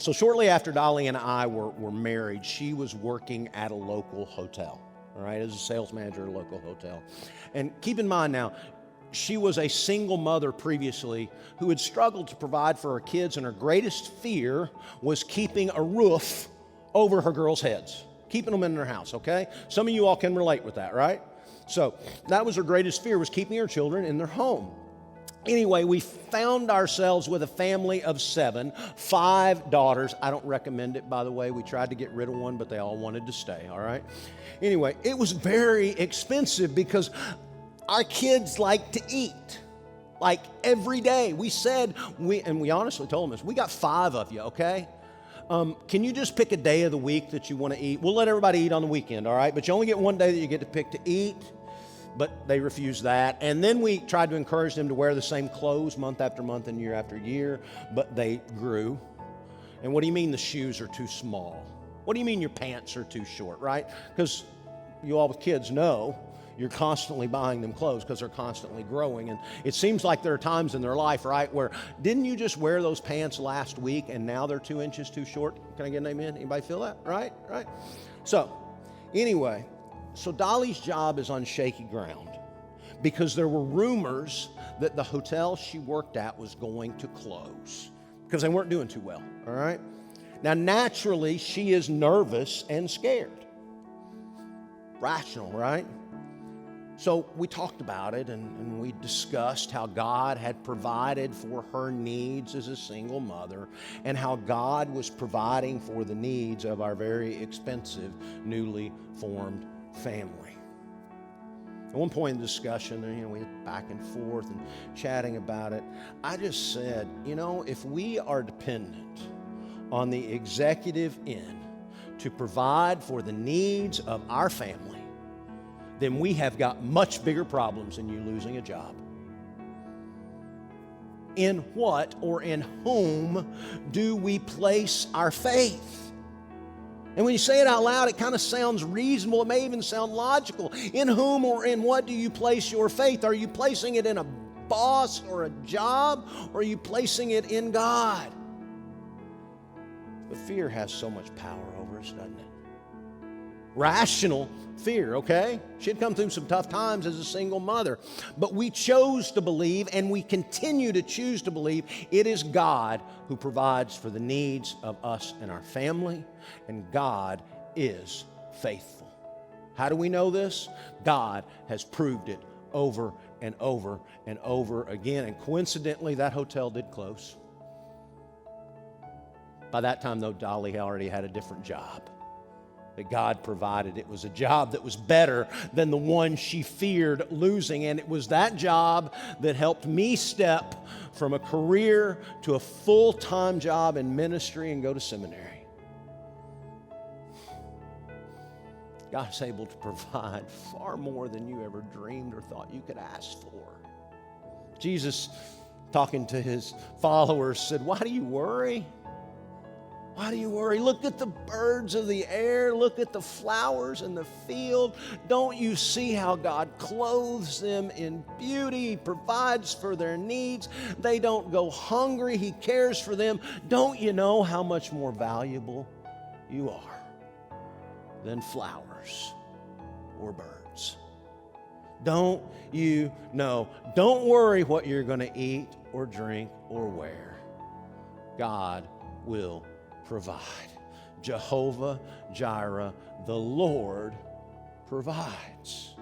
So shortly after Dolly and I were married, she was working at a local hotel, all right, as a sales manager at a local hotel. And keep in mind now, she was a single mother previously who had struggled to provide for her kids, and her greatest fear was keeping a roof over her girls' heads, keeping them in their house, okay? Some of you all can relate with that, right? So that was her greatest fear, was keeping her children in their home. Anyway, we found ourselves with a family of 7, 5 daughters. I don't recommend it, by the way. We tried to get rid of one, but they all wanted to stay, all right? Anyway, it was very expensive because our kids like to eat, like every day. We said, we honestly told them this, we got 5 of you, okay? Can you just pick a day of the week that you want to eat? We'll let everybody eat on the weekend, all right? But you only get one day that you get to pick to eat. But they refused that. And then we tried to encourage them to wear the same clothes month after month and year after year, but they grew. And what do you mean the shoes are too small? What do you mean your pants are too short, right? Because you all with kids know you're constantly buying them clothes because they're constantly growing. And it seems like there are times in their life, right, where didn't you just wear those pants last week and now they're 2 inches too short? Can I get an amen? Anybody feel that? Right? So anyway, so Dolly's job is on shaky ground because there were rumors that the hotel she worked at was going to close because they weren't doing too well, all right? Now, naturally, she is nervous and scared. Rational, right? So we talked about it and we discussed how God had provided for her needs as a single mother and how God was providing for the needs of our very expensive, newly formed family. At one point in the discussion, we went back and forth and chatting about it. I just said, if we are dependent on the executive end to provide for the needs of our family, then we have got much bigger problems than you losing a job. In what or in whom do we place our faith? And when you say it out loud, it kind of sounds reasonable. It may even sound logical. In whom or in what do you place your faith? Are you placing it in a boss or a job? Or are you placing it in God? But fear has so much power over us, doesn't it? Rational fear, okay? She had come through some tough times as a single mother. But we chose to believe, and we continue to choose to believe, it is God who provides for the needs of us and our family, and God is faithful. How do we know this? God has proved it over and over and over again. And coincidentally, that hotel did close. By that time, though, Dolly already had a different job that God provided. It was a job that was better than the one she feared losing. And it was that job that helped me step from a career to a full-time job in ministry and go to seminary. God's able to provide far more than you ever dreamed or thought you could ask for. Jesus, talking to his followers, said, "Why do you worry? Why do you worry? Look at the birds of the air. Look at the flowers in the field. Don't you see how God clothes them in beauty? He provides for their needs. They don't go hungry. He cares for them. Don't you know how much more valuable you are than flowers or birds? Don't you know? Don't worry what you're going to eat or drink or wear. God will provide. Jehovah Jireh, the Lord provides.